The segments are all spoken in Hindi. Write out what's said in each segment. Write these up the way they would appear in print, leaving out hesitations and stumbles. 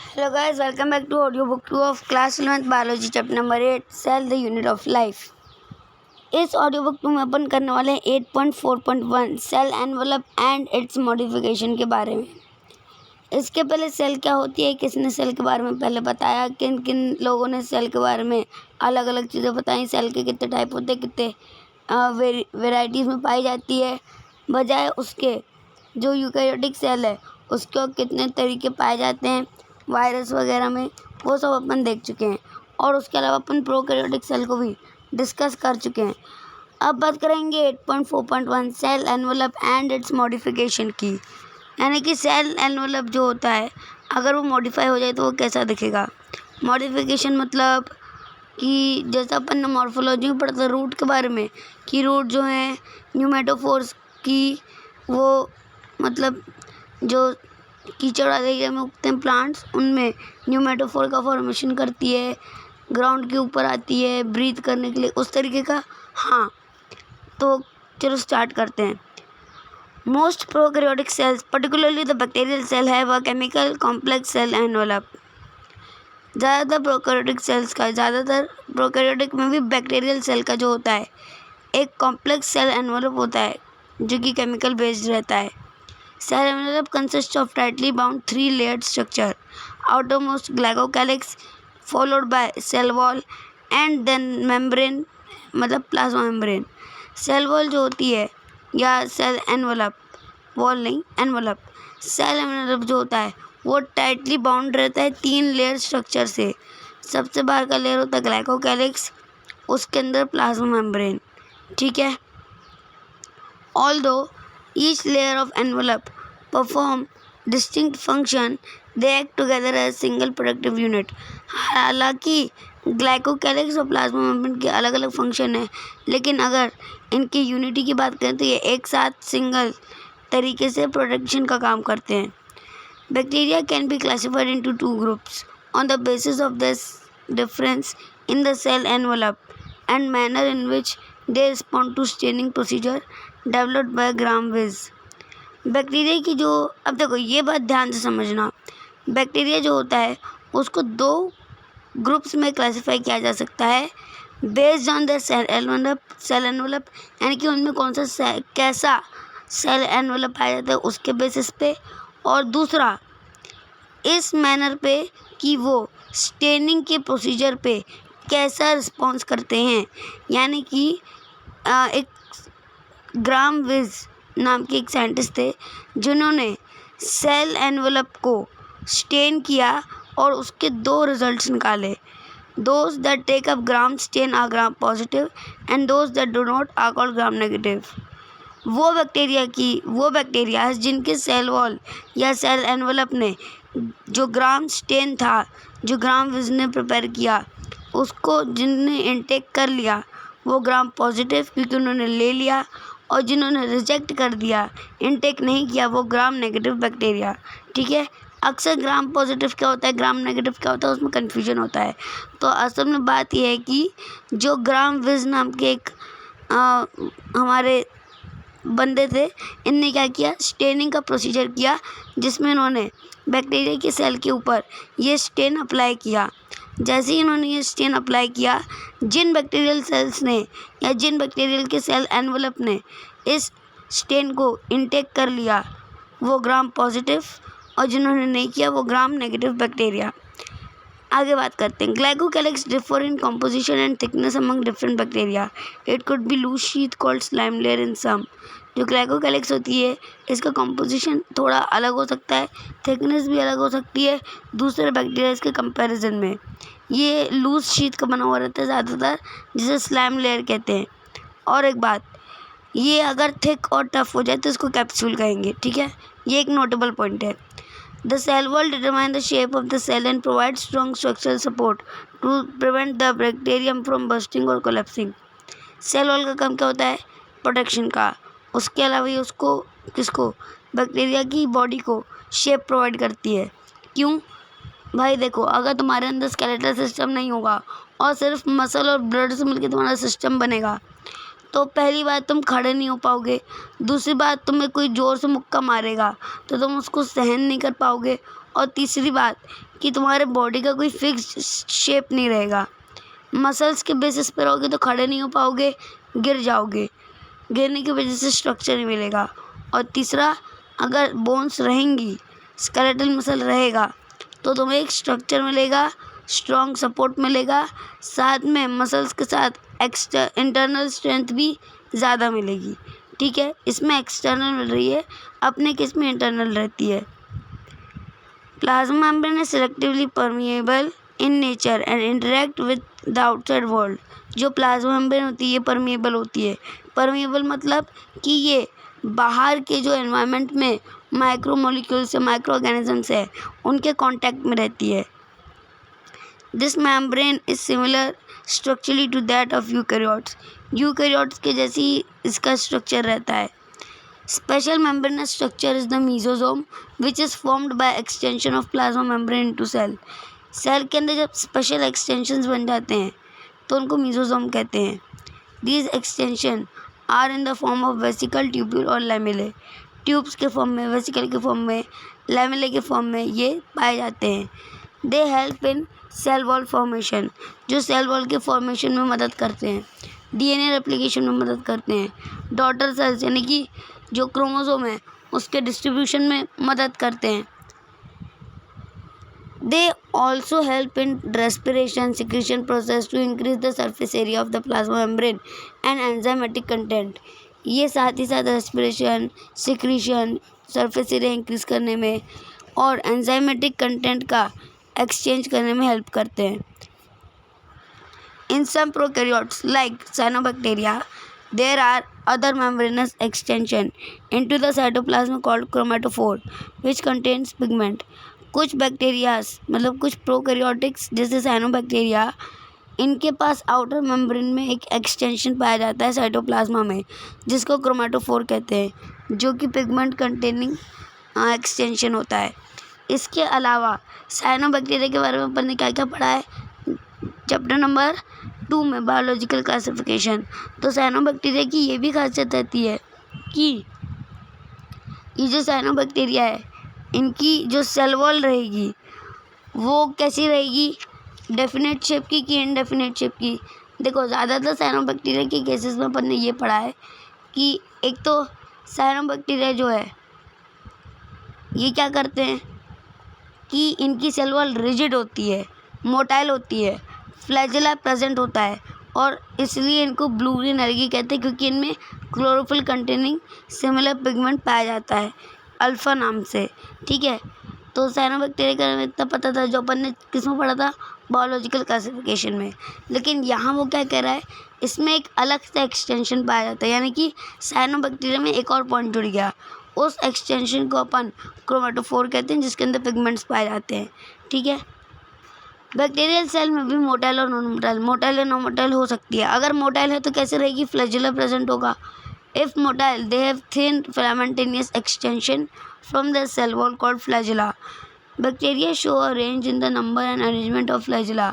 Hello guys, welcome back to audiobook 2 of class 11th biology chapter number 8 cell the unit of life। इस ऑडियो बुक में अपन करने वाले हैं 8.4.1 cell envelope and its modification के बारे में। इसके पहले सेल क्या होती है, किसने सेल के बारे में पहले बताया, किन किन लोगों ने सेल के बारे में अलग अलग चीज़ें बताई, सेल के कितने टाइप होते हैं, कितने वेराइटीज़ में पाई जाती है, बजाय उसके जो यूकैरियोटिक सेल है उसके कितने तरीके पाए जाते हैं वायरस वगैरह में, वो सब अपन देख चुके हैं। और उसके अलावा अपन प्रोकैरियोटिक सेल को भी डिस्कस कर चुके हैं। अब बात करेंगे 8.4.1 cell envelope and its modification की, यानी कि सेल एनवलप जो होता है अगर वो मॉडिफाई हो जाए तो वो कैसा दिखेगा। मॉडिफिकेशन मतलब कि जैसा अपन ने मॉर्फोलॉजी में पढ़ा था रूट के बारे में, कि रूट जो है न्यूमेटोफोर्स की, वो मतलब जो कीचड़ वाले एरिया में उगते हैं प्लांट्स, उनमें न्यूमेटोफोर का फॉर्मेशन करती है, ग्राउंड के ऊपर आती है ब्रीथ करने के लिए, उस तरीके का। हाँ, तो चलो स्टार्ट करते हैं। Most prokaryotic cells particularly the bacterial cell have a chemical complex cell envelope. ज़्यादातर प्रोकैरियोटिक में भी बैक्टीरियल सेल का जो होता है एक कॉम्प्लेक्स सेल एनवलप होता है जो कि केमिकल बेस्ड रहता है। Cell envelope consists of tightly bound 3-layered structure, outermost glycocalyx followed by cell wall and then membrane मतलब प्लाज्मा मेम्ब्रेन। सेल वॉल जो होती है या सेल एनवलप, वॉल नहीं एनवलप, सेल एनवलप जो होता है वो टाइटली बाउंड रहता है 3 लेयर स्ट्रक्चर से। सबसे बाहर का लेयर होता है ग्लाइकोकैलिक्स, उसके अंदर प्लाज्मा मेम्ब्रेन, ठीक है। Although each layer of envelope perform distinct function, they act together as single productive unit। हालांकि ग्लाइकोकैलिक्स और प्लाज्मा मेम्ब्रेन के अलग अलग फंक्शन है, लेकिन अगर इनकी यूनिटी की बात करें तो ये एक साथ सिंगल तरीके से प्रोडक्शन का काम करते हैं। Bacteria can be classified into 2 groups on the basis of this difference in the cell envelope and manner in which they respond to staining procedure developed by Gram. Bacteria की जो, अब देखो ये बात ध्यान से समझना, बैक्टीरिया जो होता है उसको 2 ग्रुप्स में क्लासिफाई किया जा सकता है based on the cell envelope, यानी कि उनमें कौन सा कैसा सेल एनवलप पाया जाता है उसके बेसिस पे, और दूसरा इस मैनर पे कि वो स्टेनिंग के प्रोसीजर पे कैसा रिस्पॉन्स करते हैं। यानी कि एक ग्रामविज नाम के एक साइंटिस्ट थे जिन्होंने सेल एनवलप को स्टेन किया और उसके 2 रिजल्ट्स निकाले। Those that take up gram stain are gram positive and those that do not are called gram negative. वो बैक्टीरिया जिनके सेल वॉल या सेल एनवलप ने जो ग्राम स्टेन था, जो ग्रामविज ने प्रिपेयर किया, उसको जिनने इनटेक कर लिया वो ग्राम पॉजिटिव क्योंकि उन्होंने ले लिया, और जिन्होंने रिजेक्ट कर दिया, इनटेक नहीं किया, वो ग्राम नेगेटिव बैक्टीरिया, ठीक है। अक्सर ग्राम पॉजिटिव क्या होता है, ग्राम नेगेटिव क्या होता है, उसमें कन्फ्यूजन होता है। तो असल में बात यह है कि जो ग्रामविज नाम के एक हमारे बंदे थे, इनने क्या किया, स्टेनिंग का प्रोसीजर किया जिसमें इन्होंने बैक्टीरिया के सेल के ऊपर ये स्टेन अप्लाई किया। जैसे ही इन्होंने ये स्टेन अप्लाई किया, जिन बैक्टीरियल सेल्स ने या जिन बैक्टीरियल के सेल एनवलप ने इस स्टेन को इनटेक कर लिया वो ग्राम पॉजिटिव, और जिन्होंने नहीं किया वो ग्राम नेगेटिव बैक्टीरिया। आगे बात करते हैं। Glycocalyx differ in composition and thickness among different bacteria. It could be loose sheath called slime layer in some. जो ग्लाइकोकैलिक्स होती है इसका कॉम्पोजिशन थोड़ा अलग हो सकता है, थिकनेस भी अलग हो सकती है दूसरे बैक्टीरिया के कंपैरिजन में। ये लूज शीथ का बना हुआ रहता है ज़्यादातर, जिसे स्लाइम लेयर कहते हैं। और एक बात, ये अगर थिक और टफ हो जाए तो इसको कैप्सूल कहेंगे, ठीक है। ये एक नोटेबल पॉइंट है। The cell wall determines the shape of the cell and provides strong structural support to prevent the bacterium from bursting or collapsing। Cell wall का काम क्या होता है, प्रोटेक्शन का। उसके अलावा ये उसको किसको, बैक्टीरिया की बॉडी को शेप प्रोवाइड करती है। क्यों भाई, देखो अगर तुम्हारे अंदर स्केलेटल सिस्टम नहीं होगा और सिर्फ मसल और ब्लड से मिलकर तुम्हारा सिस्टम बनेगा तो पहली बात तुम खड़े नहीं हो पाओगे, दूसरी बात तुम्हें कोई ज़ोर से मुक्का मारेगा तो तुम उसको सहन नहीं कर पाओगे, और तीसरी बात कि तुम्हारे बॉडी का कोई फिक्स्ड शेप नहीं रहेगा। मसल्स के बेसिस पर रहोगे तो खड़े नहीं हो पाओगे, गिर जाओगे, गिरने की वजह से स्ट्रक्चर नहीं मिलेगा। और तीसरा, अगर बोन्स रहेंगी, स्केलेटल मसल रहेगा, तो तुम्हें एक स्ट्रक्चर मिलेगा, स्ट्रॉन्ग सपोर्ट मिलेगा, साथ में मसल्स के साथ इंटरनल स्ट्रेंथ भी ज़्यादा मिलेगी। ठीक है, इसमें एक्सटर्नल मिल रही है, अपने केस में इंटरनल रहती है। Plasma membrane is selectively permeable in nature and interact with the outside world। जो प्लाज्मा मेम्ब्रेन होती है ये परमिएबल होती है। परमिएबल मतलब कि ये बाहर के जो एनवायरनमेंट में माइक्रो मॉलिक्यूल्स से माइक्रो ऑर्गेनिजम्स है उनके कांटेक्ट में रहती है। This membrane is similar structurally to that of eukaryotes. Eukaryotes के जैसी इसका स्ट्रक्चर रहता है। Special membranous structure is the mesosome, which is formed by extension of plasma membrane into cell। Cell के अंदर जब स्पेशल एक्सटेंशंस बन जाते हैं तो उनको मेसोसोम कहते हैं। These extension are in the form of vesicle, tubule और लैमेले। ट्यूब्स के फॉर्म में, वेसिकल के फॉर्म में, लैमेले के फॉर्म में ये पाए जाते हैं। They help in cell wall formation, जो सेल वॉल के फॉर्मेशन में मदद करते हैं, DNA रेप्लिकेशन में मदद करते हैं, डॉटर सेल्स यानी कि जो क्रोमोसोम है उसके डिस्ट्रीब्यूशन में मदद करते हैं। They also help in respiration secretion process to increase the surface area of the plasma membrane and enzymatic content. ये साथ ही साथ respiration, secretion, surface area increase करने में और एंजाइमेटिक कंटेंट का एक्सचेंज करने में हेल्प करते हैं। In some prokaryotes like cyanobacteria there are other membranous extension into the cytoplasm called chromatophore which contains pigment। कुछ बैक्टीरियाज मतलब कुछ प्रोकैरियोटिक्स जैसे साइनोबैक्टीरिया, इनके पास आउटर मेम्ब्रेन में एक एक्सटेंशन पाया जाता है साइटोप्लाज्मा में जिसको क्रोमेटोफोर कहते हैं, जो कि पिगमेंट कंटेनिंग एक्सटेंशन होता है। इसके अलावा साइनोबैक्टीरिया के बारे में अपन ने क्या क्या पढ़ा है चैप्टर नंबर 2 में, बायोलॉजिकल क्लासिफिकेशन। तो साइनोबैक्टीरिया की ये भी खासियत रहती है कि ये जो साइनोबैक्टीरिया है इनकी जो सेल वॉल रहेगी वो कैसी रहेगी, डेफिनेट शेप की कि इनडेफिनेट शेप की। देखो ज़्यादातर साइनोबैक्टीरिया के केसेस में अपन ने ये पढ़ा है कि एक तो साइनोबैक्टीरिया जो है ये क्या करते हैं कि इनकी सेल वॉल रिजिड होती है, मोटाइल होती है, फ्लैजेला प्रेजेंट होता है और इसलिए इनको ब्लू ग्रीन एल्गी कहते हैं क्योंकि इनमें क्लोरोफिल कंटेनिंग सिमिलर पिगमेंट पाया जाता है अल्फ़ा नाम से। ठीक है, तो साइनोबैक्टीरिया के बारे में इतना पता था जो अपन ने किसमें पढ़ा था, बायोलॉजिकल क्लासिफिकेशन में। लेकिन यहाँ वो क्या कह रहा है, इसमें एक अलग सा एक्सटेंशन पाया जाता है, यानी कि साइनोबैक्टीरिया में एक और पॉइंट जुड़ गया। उस एक्सटेंशन को अपन क्रोमेटोफोर कहते हैं जिसके अंदर पिगमेंट्स पाए जाते हैं। ठीक है, बैक्टीरियल सेल में भी मोटाइल और नॉन मोटाइल, मोटाइल और नॉन मोटाइल हो सकती है। अगर मोटाइल है तो कैसे रहेगी, फ्लैजेला प्रेजेंट होगा। If motile they have thin filamentous extension from the cell wall called flagella. Bacteria show a range in the number and arrangement of flagella।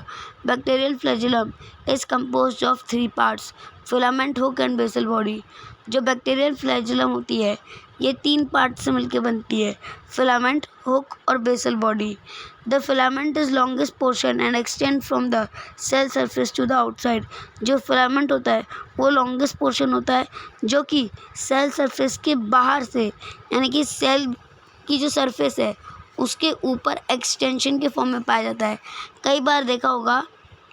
Bacterial flagellum is composed of 3 parts, filament, hook and basal body। जो बैक्टीरियल फ्लैजेलम होती है ये 3 पार्ट से मिलकर बनती है, फिलामेंट, हुक और basal body. The filament is longest portion and extend from the cell surface to the outside. जो फिलामेंट होता है वो लॉन्गेस्ट पोर्शन होता है जो कि सेल सरफेस के बाहर से, यानी कि सेल की जो सरफेस है उसके ऊपर एक्सटेंशन के फॉर्म में पाया जाता है। कई बार देखा होगा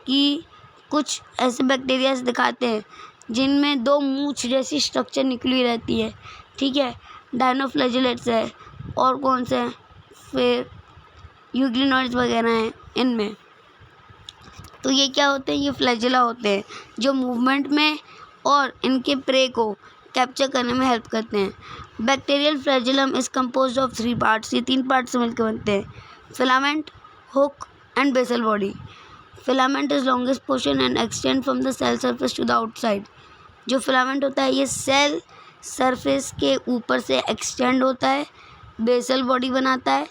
कि कुछ ऐसे बैक्टीरियाज दिखाते हैं जिनमें 2 मूंछ जैसी स्ट्रक्चर निकली हुई रहती है। ठीक है, डायनोफ्लैजेलेट्स है और कौन से हैं, फिर यूग्लिनोइड्स वगैरह हैं इनमें। तो ये क्या होते हैं, ये फ्लैजेला होते हैं जो मूवमेंट में और इनके प्रे को कैप्चर करने में हेल्प करते हैं। Bacterial flagellum is composed of 3 parts. ये 3 पार्ट से मिलकर बनते हैं, filament, hook and basal body. Filament is longest portion and extend from the cell surface to the outside. जो फिलामेंट होता है ये सेल सरफेस के ऊपर से एक्सटेंड होता है, बेसल बॉडी बनाता है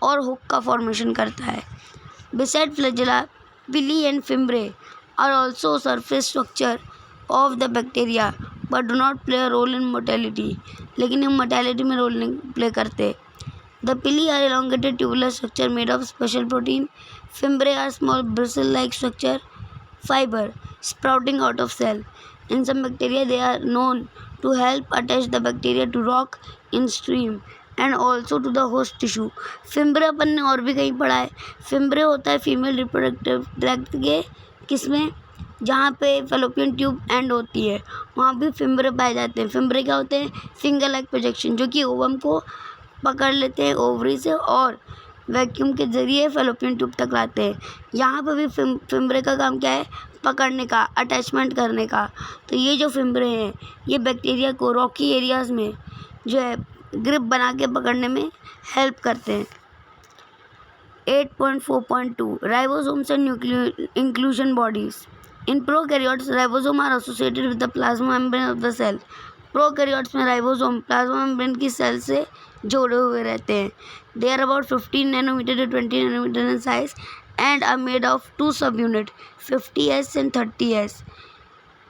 और हुक का फॉर्मेशन करता है। Beside flagella, pili and fimbriae are also surface structure of the bacteria but do not play a role in motility. लेकिन ये मोटेलिटी में रोल नहीं प्ले करते। The pili are elongated tubular structure made of special protein. Fimbriae are small bristle-like structure fiber sprouting out of cell. In some bacteria, they are known to help attach the bacteria to rock in stream and also to the host tissue. Fimbriae अपन ने और भी कहीं पढ़ा है. फिम्ब्रे होता है फीमेल रिप्रोडक्टिव ट्रैक्ट के किसमें, जहाँ पे फेलोपियन ट्यूब एंड होती है वहाँ भी फिम्ब्रे पाए जाते हैं. फिम्ब्रे क्या होते हैं, फिंगर लाइक प्रोजेक्शन जो कि ओवम को पकड़ लेते हैं ओवरी से और वैक्यूम के ज़रिए फेलोपियन ट्यूब तक लाते हैं. यहाँ पर भी फिम्ब्रे का काम क्या है, पकड़ने का, अटैचमेंट करने का. तो ये जो फिम्ब्रे हैं ये बैक्टीरिया को रॉकी एरियाज़ में जो है ग्रिप बना के पकड़ने में हेल्प करते हैं. 8.4.2 ribosomes and inclusion bodies. In prokaryotes, ribosome are associated with the plasma membrane of the cell. Prokaryotes में राइबोसोम प्लाज्मा मेम्ब्रेन की सेल से जोड़े हुए रहते हैं. They are about 15 nanometer to 20 nanometer in size and are made of two subunit, 50S and 30S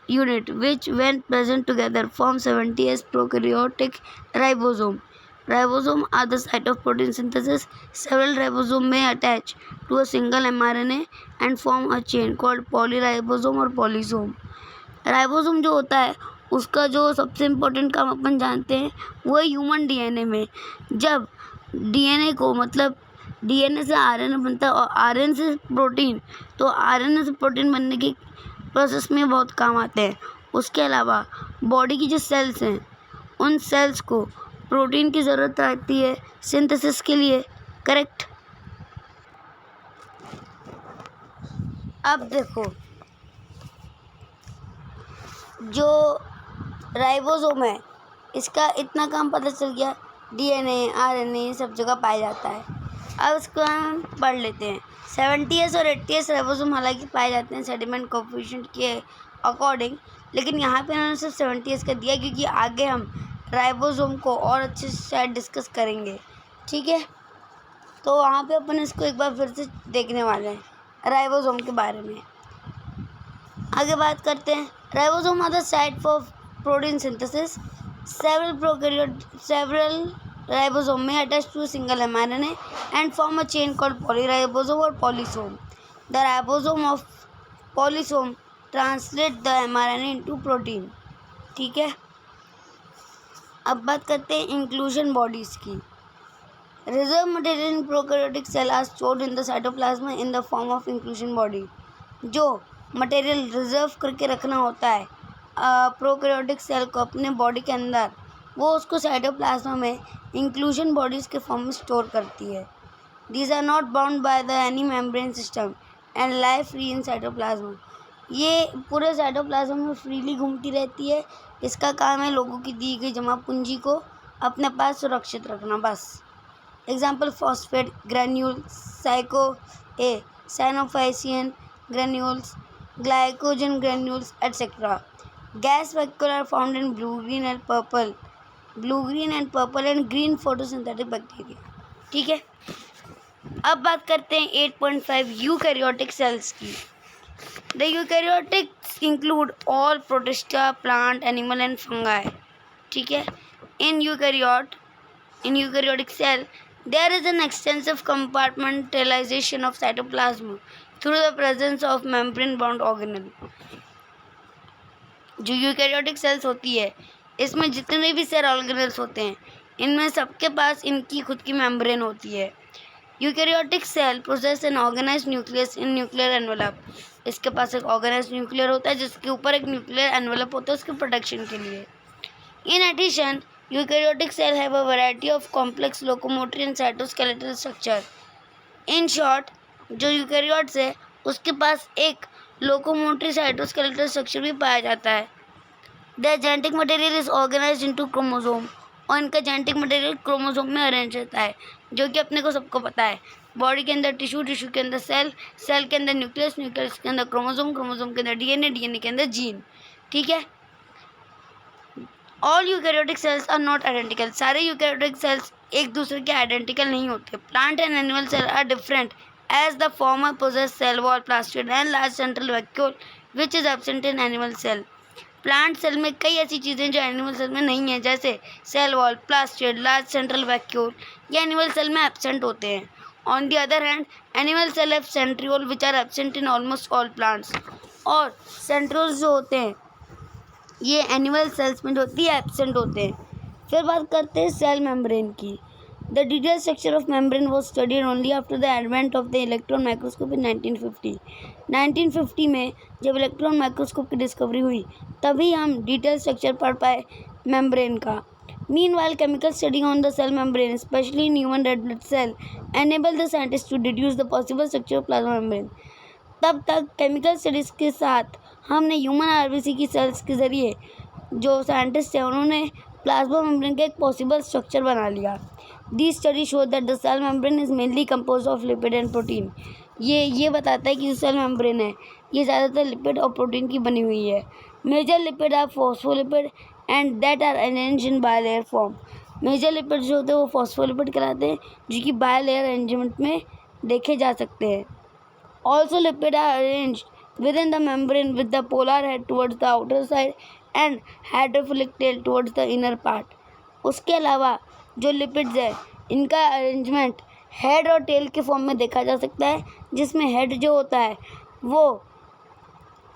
unit, which when present together form 70S prokaryotic ribosome. Ribosome are the site of protein synthesis. Several ribosomes may attach to a single mRNA and form a chain called polyribosome or polysome. Ribosome जो होता है उसका जो सबसे इम्पोर्टेंट काम अपन जानते हैं वो है ह्यूमन डीएनए में. जब डीएनए को मतलब डीएनए से आरएनए बनता है और आरएनए से प्रोटीन, तो आरएनए से प्रोटीन बनने की प्रोसेस में बहुत काम आते हैं. उसके अलावा बॉडी की जो सेल्स हैं उन सेल्स को प्रोटीन की ज़रूरत रहती है सिंथेसिस के लिए. करेक्ट. अब देखो जो राइबोसोम है इसका इतना काम पता चल गया, डीएनए आरएनए सब जगह पाया जाता है. अब इसको हम पढ़ लेते हैं. 70S और 80S राइबोसोम हालांकि पाए जाते हैं सेडिमेंट कोएफिशिएंट के अकॉर्डिंग, लेकिन यहाँ पे उन्होंने सिर्फ 70S का दिया क्योंकि आगे हम राइबोसोम को और अच्छे से शायद डिस्कस करेंगे. ठीक है, तो वहाँ पे अपन इसको एक बार फिर से देखने वाले हैं राइबोसोम के बारे में. आगे बात करते हैं. Ribosome are the site for protein synthesis. Several ribosome may attach to a single mRNA and form a chain called polyribosome or polysome. The ribosome of polysome translate the mRNA into protein. ठीक है, अब बात करते हैं इंक्लूजन बॉडीज की. Reserve material in prokaryotic cell are stored in the cytoplasm in the form of inclusion body. जो मटेरियल रिजर्व करके रखना होता है प्रोकैरियोटिक सेल को अपने बॉडी के अंदर, वो उसको साइटोप्लाज्म में इंक्लूजन बॉडीज़ के फॉर्म में स्टोर करती है. These are not bound by the any membrane system and live free in cytoplasm. ये पूरे साइटोप्लाज्म में फ्रीली घूमती रहती है. इसका काम है लोगों की दी गई जमा पूंजी को अपने पास सुरक्षित रखना बस. एग्जाम्पल फॉस्फेट ग्रैन्यूल, साइको ए cyanophycean granules, glycogen granules, etc. Gas vacuole are found in blue-green and purple and green photosynthetic bacteria. ठीक है, अब बात करते हैं 8.5 यूकैरियोटिक सेल्स की. The eukaryotics include all protista, plant, animal and fungi. ठीक है, in eukaryotic cell there is an extensive compartmentalization of cytoplasm through the presence of membrane bound organelle. जो यूकैरियोटिक सेल्स होती है इसमें जितने भी सेल ऑर्गेनेल्स होते हैं इनमें सबके पास इनकी खुद की मेम्ब्रेन होती है. Eukaryotic cell process an organized nucleus in nuclear envelope. इसके पास एक ऑर्गेनाइज्ड न्यूक्लियर होता है जिसके ऊपर एक न्यूक्लियर एनवेलप होता है उसके प्रोटेक्शन के लिए. In addition eukaryotic cell have a variety of complex locomotory and cytoskeletal structure. In short, जो यूकैरियोट्स है उसके पास एक लोकोमोटरी साइटोस्केलेटल स्ट्रक्चर भी पाया जाता है. The genetic material is organised into chromosome. और इनका जेनेटिक मटेरियल क्रोमोसोम में अरेंज रहता है जो कि अपने को सबको पता है. बॉडी के अंदर टिश्यू, टिश्यू के अंदर सेल, सेल के अंदर न्यूक्लियस, न्यूक्लियस के अंदर क्रोमोसोम, क्रोमोसोम के अंदर डीएनए, डीएनए के अंदर जीन. ठीक है, all eukaryotic cells are not identical. सारे यूकैरियोटिक सेल्स एक दूसरे के आइडेंटिकल नहीं होते. Plant and animal cell are different as the former possess cell wall, plastid and large central vacuole which is absent in animal cell. Plant cell में कई ऐसी चीज़ें जो एनिमल सेल में नहीं है, जैसे cell wall, plastid, large central vacuole, ये एनिमल सेल में एब्सेंट होते हैं। On the other hand, animal cell have centriole which are absent in almost all plants. और सेंट्रियोल्स जो होते हैं ये एनिमल सेल्स में जो होती है एब्सेंट होते हैं। फिर बात करते हैं सेल मेम्ब्रेन की। The detail structure of membrane was studied only after the advent of the electron microscope इन 1950। 1950 में जब इलेक्ट्रॉन माइक्रोस्कोप की डिस्कवरी हुई तभी हम डिटेल स्ट्रक्चर पढ़ पाए मेम्ब्रेन का। Meanwhile, chemical study on the cell membrane, especially in human red blood cell, enabled the scientists to deduce the possible structure of plasma membrane. तब तक केमिकल स्टडीज़ के साथ हमने ह्यूमन आरबीसी की सेल्स के ज़रिए जो साइंटिस्ट हैं उन्होंने प्लाज्मा मेम्ब्रेन का एक पॉसिबल स्ट्रक्चर बना लिया। The study show that the cell membrane is mainly compose of lipid and protein. ये बताता है कि जो सेल मेम्ब्रेन है ये ज़्यादातर लिपिड और प्रोटीन की बनी हुई है। Major lipid are phospholipid and that are arranged in bilayer form. Major lipid जो होते हैं वो फॉस्फोलिपिड कहलाते हैं जो कि बायलेयर अरेंजमेंट में देखे जा सकते हैं। Also lipid are arranged within the membrane with the polar head towards the outer side and hydrophilic tail towards the inner part. उसके अलावा जो लिपिड्स है इनका अरेंजमेंट हेड और टेल के फॉर्म में देखा जा सकता है, जिसमें हेड जो होता है वो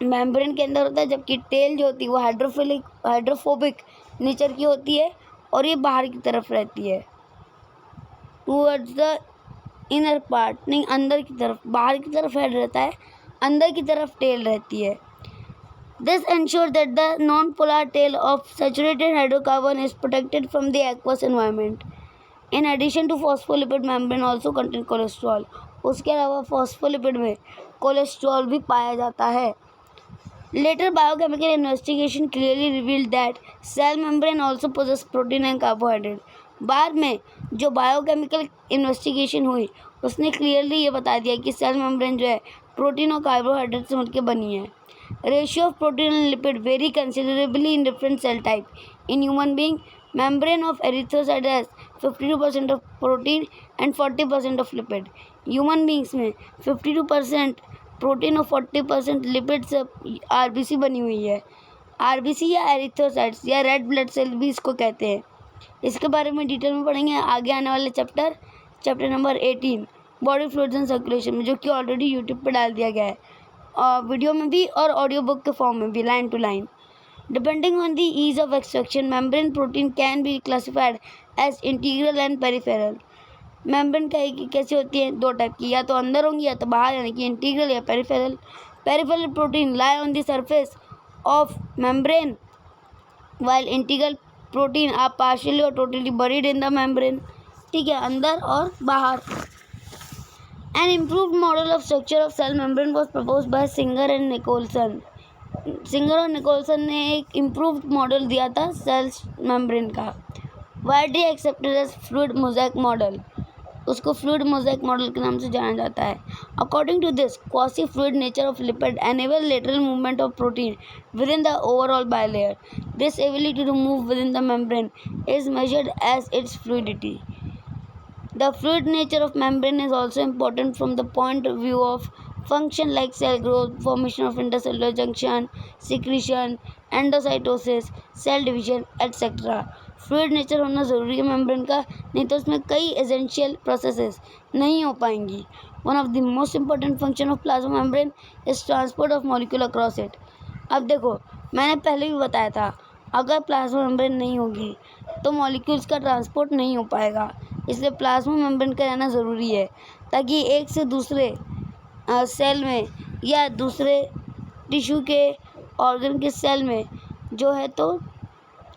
मेम्ब्रेन के अंदर होता है जबकि टेल जो होती है वो हाइड्रोफोबिक नेचर की होती है और ये बाहर की तरफ रहती है टूवर्ड्स द इनर पार्ट। नहीं, अंदर की तरफ, बाहर की तरफ हेड रहता है, अंदर की तरफ टेल रहती है। This ensure that the non polar tail of saturated hydrocarbon is protected from the aqueous environment. In addition to phospholipid membrane also contain cholesterol. उसके अलावा फॉस्फोलिपिड में कोलेस्ट्रॉल भी पाया जाता है। Later biochemical investigation clearly revealed that cell membrane also possess protein and carbohydrate. बाद में जो बायोकेमिकल इन्वेस्टिगेशन हुई उसने क्लियरली ये बता दिया कि सेल मेम्ब्रेन जो है प्रोटीन और कार्बोहाइड्रेट से मिलकर बनी है। Ratio of protein and lipid vary considerably in different cell type. In human being, membrane of erythrocyte has 52% of protein and 40% of lipid. Human beings में 52% प्रोटीन और 40% लिपिड से आरबीसी बनी हुई है। आरबीसी या एरिथ्रोसाइट्स या रेड ब्लड सेल भी इसको कहते हैं। इसके बारे में डिटेल में पढ़ेंगे आगे आने वाले chapter number 18 body fluids and circulation में, जो कि ऑलरेडी यूट्यूब पर डाल दिया गया है और वीडियो में भी और ऑडियो बुक के फॉर्म में भी, line to line. Depending on the ease of extraction, membrane protein can be classified as integral and peripheral. Membrane कैसी होती है? दो टाइप की, या तो अंदर होंगी या तो बाहर, यानी कि इंटीग्रल या peripheral. Peripheral protein lie on the surface of membrane while integral protein are partially और totally buried in the membrane. ठीक है, अंदर और बाहर। An improved model of structure of cell membrane was propose by Singer and Nicolson. Singer और निकोलसन ने एक इम्प्रूव्ड मॉडल दिया था सेल मेम्ब्रेन का, widely accepted as fluid mosaic model. उसको फ्लूइड मोज़ेक मॉडल के नाम से जाना जाता है। According to this, quasi fluid nature of lipid enable lateral movement of protein within the overall bilayer. This ability to move within the membrane is measured as its fluidity. The fluid nature of membrane is also important from the point of view of function like cell growth, formation of intercellular junction, secretion, endocytosis, cell division, etc. Fluid nature होना ज़रूरी है मेम्ब्रेन का, नहीं तो उसमें कई एसेंशियल प्रोसेसेस नहीं हो पाएंगी। One of the most important function of plasma membrane is transport of molecule across it. अब देखो, मैंने पहले भी बताया था अगर प्लाज्मा मेम्ब्रेन नहीं होगी तो मॉलिक्यूल्स का ट्रांसपोर्ट नहीं हो पाएगा, इसलिए प्लाज्मा मेम्ब्रेन का रहना ज़रूरी है ताकि एक से दूसरे सेल में या दूसरे टिश्यू के ऑर्गन के सेल में जो है तो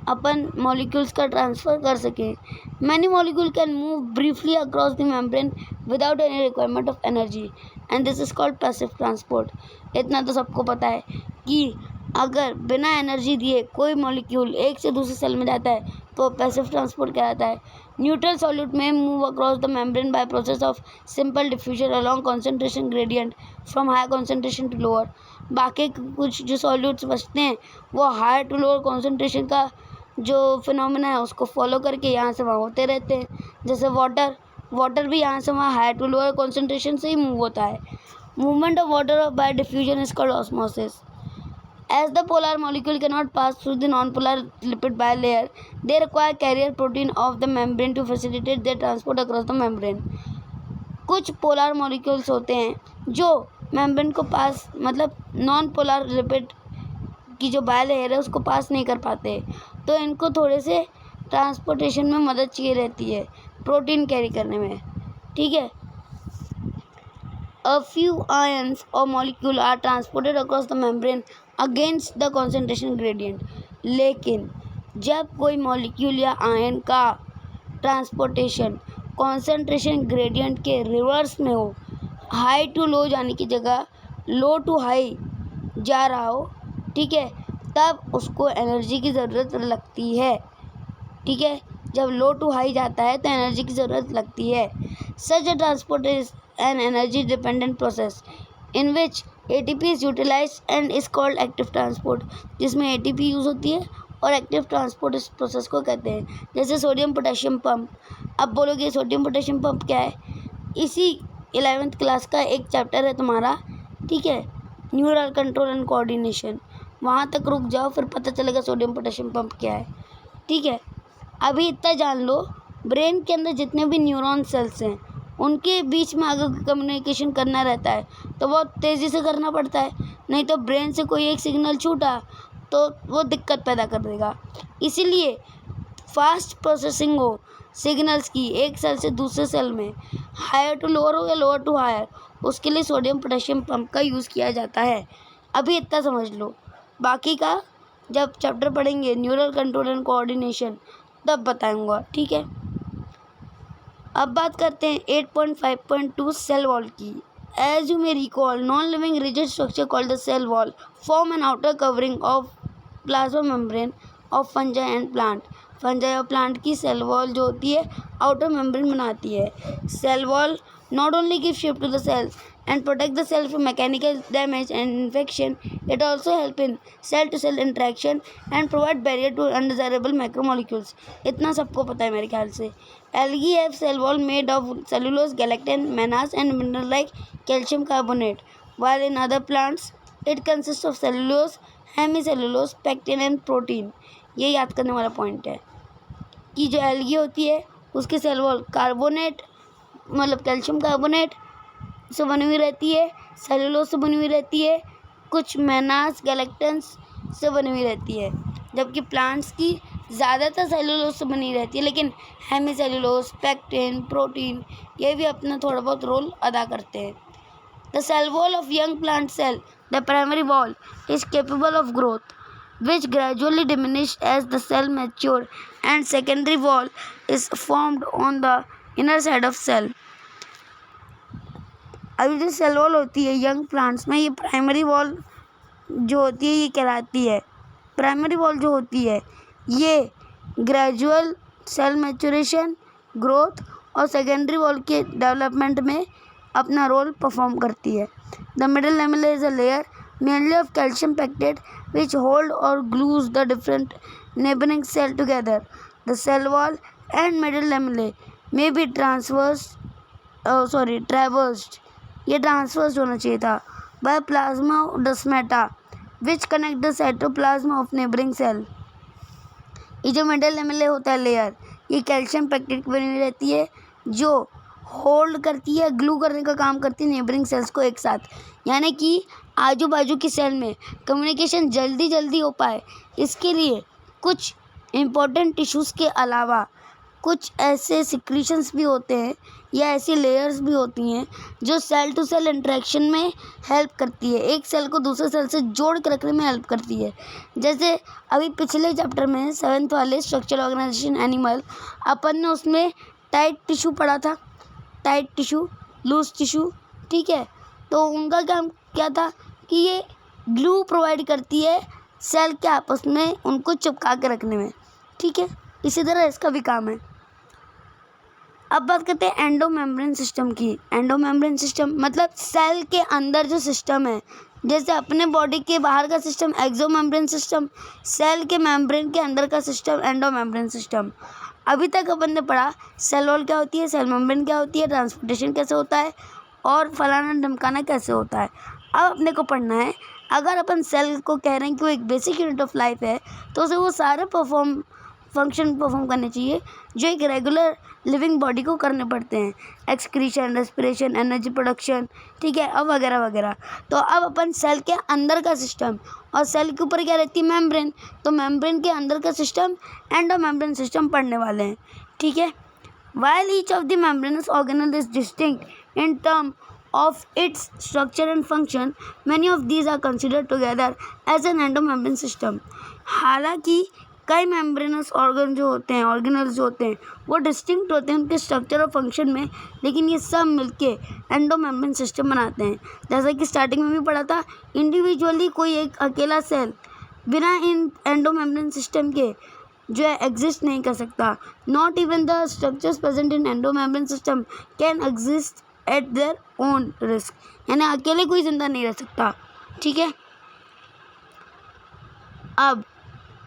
अपन मॉलिक्यूल्स का ट्रांसफ़र कर सकें। Many molecule can move briefly across the membrane without any requirement of energy and this is called passive transport. इतना तो सबको पता है कि अगर बिना एनर्जी दिए कोई मॉलिक्यूल एक से दूसरे सेल में जाता है तो पैसिव ट्रांसपोर्ट कहलाता है। Neutral solute may move across the membrane by process of simple diffusion along concentration gradient from high concentration to lower. बाकी कुछ जो सॉल्यूट्स बचते हैं वो हाई टू लोअर कॉन्सेंट्रेशन का जो फिनोमेना है उसको फॉलो करके यहाँ से वहाँ होते रहते हैं। जैसे वाटर भी यहाँ से वहाँ हाई टू लोअर कॉन्सेंट्रेशन से ही मूव होता है। Movement of water bye diffusion is called osmosis. As the polar molecule cannot pass through the non-polar lipid bilayer, they require carrier protein of the membrane to facilitate their transport across the membrane. कुछ पोलर मॉलिक्यूल्स होते हैं जो मेम्ब्रेन को पास मतलब नॉन पोलर लिपिड की जो बायलेयर है उसको पास नहीं कर पाते, तो इनको थोड़े से ट्रांसपोर्टेशन में मदद चाहिए रहती है, प्रोटीन कैरी करने में, ठीक है. A few ions or molecule are transported across the membrane against the concentration gradient. लेकिन जब कोई मॉलिक्यूल या आयन का ट्रांसपोर्टेशन कॉन्सेंट्रेशन ग्रेडियंट के रिवर्स में हो, हाई टू लो जाने की जगह लो टू हाई जा रहा हो, ठीक है, तब उसको एनर्जी की ज़रूरत लगती है, ठीक है. जब लो टू हाई जाता है तो एनर्जी की ज़रूरत लगती है. Such a transport is an energy dependent process in which ATP is utilized and is called active transport, जिसमें ATP यूज़ होती है और एक्टिव ट्रांसपोर्ट इस प्रोसेस को कहते हैं. जैसे सोडियम पोटेशियम पंप. अब बोलोगे सोडियम पोटेशियम पंप क्या है, इसी 11th क्लास का एक चैप्टर है तुम्हारा, ठीक है, न्यूरल कंट्रोल एंड कोऑर्डिनेशन. वहाँ तक रुक जाओ, फिर पता चलेगा सोडियम पोटेशियम पंप क्या है, ठीक है. अभी इतना जान लो, ब्रेन के अंदर जितने भी न्यूरॉन सेल्स हैं उनके बीच में अगर कम्युनिकेशन करना रहता है तो बहुत तेज़ी से करना पड़ता है, नहीं तो ब्रेन से कोई एक सिग्नल छूटा तो वो दिक्कत पैदा कर देगा. इसीलिए फास्ट प्रोसेसिंग हो सिग्नल्स की एक सेल से दूसरे सेल में, हायर टू लोअर हो या लोअर टू हायर, उसके लिए सोडियम पोटेशियम पंप का यूज़ किया जाता है. अभी इतना समझ लो, बाकी का जब चैप्टर पढ़ेंगे न्यूरल कंट्रोल एंड कोऑर्डिनेशन तब बताऊँगा, ठीक है. अब बात करते हैं 8.5.2 सेल वॉल की. As you may recall, non living rigid structure called the cell wall form an outer covering of plasma membrane of fungi and plant. Fungi और प्लांट की सेल वॉल जो होती है आउटर मेम्ब्रेन बनाती है. Cell wall not only give shape to the cells and protect the cell from mechanical damage and infection, it also help in cell to cell interaction and provide barrier to undesirable macromolecules. इतना सबको पता है मेरे ख्याल से. Algae have cell wall made of cellulose, gelatin, mannose and mineral like calcium carbonate, while in other plants it consists of cellulose, hemicellulose, pectin and protein. ये याद करने वाला पॉइंट है कि जो एल्गी होती है उसकी सेल वॉल कार्बोनेट मतलब कैल्शियम कार्बोनेट से बनी हुई रहती है, सेलुलोज से बनी हुई रहती है, कुछ मैनास गैलेक्टेंस से बनी हुई रहती है, जबकि प्लांट्स की ज़्यादातर सेलुलोज से बनी रहती है, लेकिन हेमी सेलुलोज, पेक्टिन, प्रोटीन ये भी अपना थोड़ा बहुत रोल अदा करते हैं. The cell wall of young plant cell, the primary wall is capable of growth which gradually diminish as the cell mature, and secondary wall is formed on the inner side of cell. अभी जो सेल वॉल होती है यंग प्लांट्स में, ये प्राइमरी वॉल जो होती है ये कहलाती है. प्राइमरी वॉल जो होती है ये ग्रेजुअल सेल मैचुरेशन, ग्रोथ और सेकेंडरी वॉल के डेवलपमेंट में अपना रोल परफॉर्म करती है. The middle lamella is a layer mainly of calcium pectate which hold or glues the different neighboring cell together. The cell wall and middle lamellae may be traversed, ये traversed होना चाहिए था, by plasmodesmata which connect the cytoplasm of neighboring cell. ये जो मिडल लेमेले होता है लेयर, ये कैल्शियम पेक्टेट की बनी हुई रहती है जो होल्ड करती है, ग्लू करने का काम करती है नेबरिंग सेल्स को एक साथ, यानी कि आजू बाजू की सेल में कम्युनिकेशन जल्दी हो पाए. इसके लिए कुछ इम्पोर्टेंट टिश्यूज़ के अलावा कुछ ऐसे सिक्रीशंस भी होते हैं या ऐसी लेयर्स भी होती हैं जो सेल टू सेल इंटरेक्शन में हेल्प करती है, एक सेल को दूसरे सेल से जोड़ के रखने में हेल्प करती है. जैसे अभी पिछले चैप्टर में 7th वाले स्ट्रक्चरल ऑर्गेनाइजेशन एनिमल, अपन ने उसमें टाइट टिश्यू पढ़ा था, टाइट टिश्यू, लूज टिश्यू, ठीक है. तो उनका काम क्या था कि ये ग्लू प्रोवाइड करती है सेल के आपस में उनको चिपका के रखने में, ठीक है. इसी तरह इसका भी काम है. अब बात करते हैं एंडोमेम्ब्रेन सिस्टम की. एंडोमेम्ब्रेन सिस्टम मतलब सेल के अंदर जो सिस्टम है, जैसे अपने बॉडी के बाहर का सिस्टम एक्सोमेम्ब्रेन सिस्टम, सेल के मेम्ब्रेन के अंदर का सिस्टम एंडोमेम्ब्रेन सिस्टम. अभी तक अपन ने पढ़ा सेल वॉल क्या होती है, सेल मेम्ब्रेन क्या होती है, ट्रांसपोर्टेशन कैसे होता है और फलाना ढमकाना कैसे होता है. अब अपने को पढ़ना है, अगर अपन सेल को कह रहे हैं कि वो एक बेसिक यूनिट ऑफ लाइफ है तो उसे वो सारे फंक्शन परफॉर्म करने चाहिए जो एक रेगुलर लिविंग बॉडी को करने पड़ते हैं, एक्सक्रीशन, रेस्पिरेशन, एनर्जी प्रोडक्शन, ठीक है, अब वगैरह वगैरह। तो अब अपन सेल के अंदर का सिस्टम, और सेल के ऊपर क्या रहती है, मेम्ब्रेन, तो मेम्ब्रेन के अंदर का सिस्टम, एंडोमेम्ब्रेन सिस्टम पढ़ने वाले हैं, ठीक है। While each of the membranous organelle is distinct in terms of its structure and function, many of these are considered together as an endomembrane system. हालांकि कई मेम्ब्रेनस ऑर्गन जो होते हैं, ऑर्गेनल्स जो होते हैं, वो डिस्टिंक्ट होते हैं उनके स्ट्रक्चर और फंक्शन में, लेकिन ये सब मिलके एंडोमेम्ब्रेन सिस्टम बनाते हैं। जैसा कि स्टार्टिंग में भी पढ़ा था, इंडिविजुअली कोई एक अकेला सेल बिना इन एंडोमेम्ब्रेन सिस्टम के जो है एग्जिस्ट नहीं कर सकता। Not even the structures present in endomembrane system can exist at their own risk, यानी अकेले कोई जिंदा नहीं रह सकता, ठीक है। अब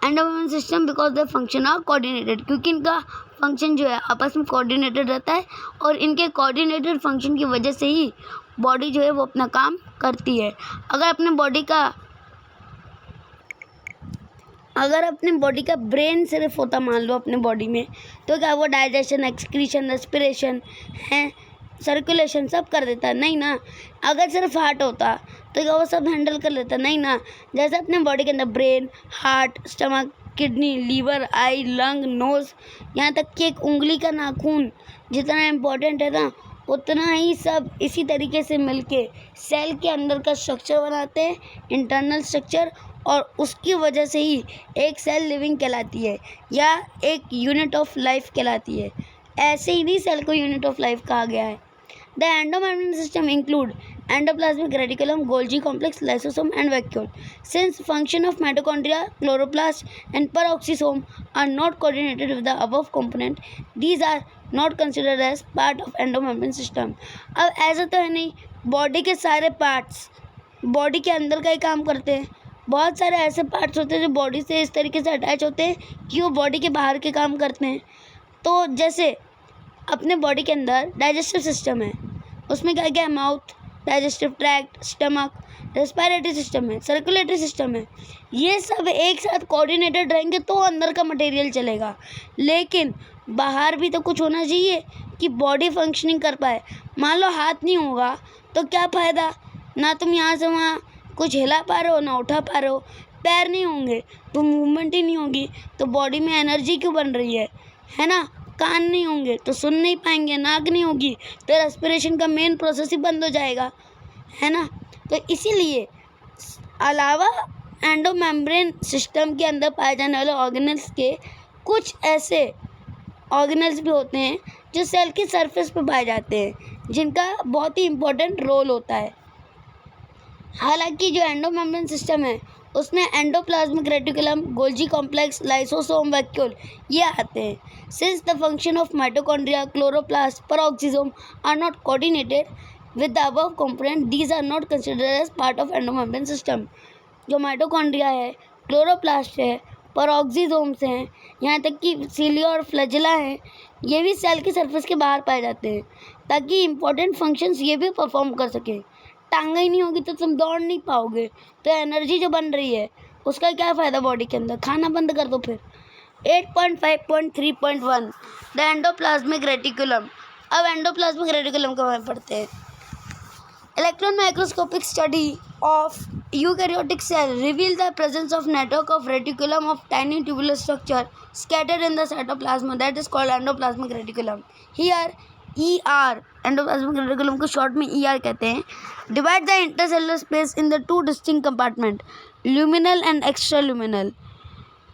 endomembrane system because the function are coordinated, क्योंकि इनका फंक्शन जो है आपस में कोऑर्डिनेटेड रहता है, और इनके कोऑर्डिनेटेड फंक्शन की वजह से ही बॉडी जो है वो अपना काम करती है। अगर अपने बॉडी का ब्रेन सिर्फ होता मान लो अपने बॉडी में, तो क्या वो डाइजेशन, एक्सक्रीशन, रेस्पिरेशन है, सर्कुलेशन सब कर देता? नहीं ना। अगर सिर्फ हार्ट होता तो क्या वो सब हैंडल कर लेता? नहीं ना। जैसे अपने बॉडी के अंदर brain, heart, stomach, kidney, liver, eye, lung, nose, यहाँ तक कि एक उंगली का नाखून जितना इम्पोर्टेंट है ना, उतना ही सब इसी तरीके से मिलके सेल के अंदर का स्ट्रक्चर बनाते हैं, इंटरनल स्ट्रक्चर, और उसकी वजह से ही एक सेल लिविंग कहलाती है या एक यूनिट ऑफ लाइफ कहलाती है। ऐसे ही नहीं सेल को यूनिट ऑफ लाइफ कहा गया है। The endomembrane system include endoplasmic reticulum, Golgi complex, lysosome and vacuole. Since function of mitochondria, chloroplast and peroxisome are not coordinated with the above component, these are not considered as part of endomembrane system. अब ऐसा तो है नहीं बॉडी के सारे पार्ट्स बॉडी के अंदर का ही काम करते हैं। बहुत सारे ऐसे पार्ट्स होते हैं जो बॉडी से इस तरीके से अटैच होते हैं कि वो बॉडी के बाहर के काम करते हैं। तो जैसे अपने बॉडी के अंदर डाइजेस्टिव सिस्टम है, उसमें क्या क्या है, mouth, digestive tract, stomach, respiratory system है, सर्कुलेटरी सिस्टम है। ये सब एक साथ कोऑर्डिनेटेड रहेंगे तो अंदर का मटेरियल चलेगा, लेकिन बाहर भी तो कुछ होना चाहिए कि बॉडी फंक्शनिंग कर पाए। मान लो हाथ नहीं होगा तो क्या फ़ायदा, ना तुम यहाँ से वहाँ कुछ हिला पा रहे हो ना उठा पा रहे हो। पैर नहीं होंगे तो मूवमेंट ही नहीं होगी, तो बॉडी में एनर्जी क्यों बन रही है ना। कान नहीं होंगे तो सुन नहीं पाएंगे, नाक नहीं होगी तो रेस्पिरेशन का मेन प्रोसेस ही बंद हो जाएगा, है ना। तो इसीलिए अलावा एंडोमेम्ब्रेन सिस्टम के अंदर पाए जाने वाले ऑर्गेनल्स के कुछ ऐसे ऑर्गेनल्स भी होते हैं जो सेल की सरफेस पर पाए जाते हैं, जिनका बहुत ही इम्पोर्टेंट रोल होता है। हालांकि जो एंडोमेम्ब्रेन सिस्टम है उसमें endoplasmic reticulum, Golgi complex, lysosome, vacuole ये आते हैं। Since the function of mitochondria, chloroplast, peroxisome are not coordinated with the above component, these are not considered as part of endomembrane system. जो माइटोकॉन्ड्रिया है, क्लोरोप्लास्ट है, peroxisomes हैं, यहाँ तक कि सीलिया और फ्लैजेला हैं, ये भी सेल की सरफेस के बाहर पाए जाते हैं ताकि इंपॉर्टेंट फंक्शंस ये भी परफॉर्म कर सकें। टांगा ही नहीं होगी तो तुम दौड़ नहीं पाओगे, तो एनर्जी जो बन रही है उसका क्या फ़ायदा बॉडी के अंदर, खाना बंद कर दो फिर। 8.5.3.1 द एंडोप्लाज्मिक रेटिकुलम। अब एंडोप्लाज्मिक रेटिकुलम के बारे में पढ़ते हैं। Electron microscopic study of eukaryotic cell reveal the presence of network of reticulum of tiny tubular structure scattered in the cytoplasm that is called endoplasmic reticulum. Here ER endoplasmic reticulum को शॉर्ट में ER कहते हैं। Divide the intercellular space in the two distinct compartment, luminal and extraluminal.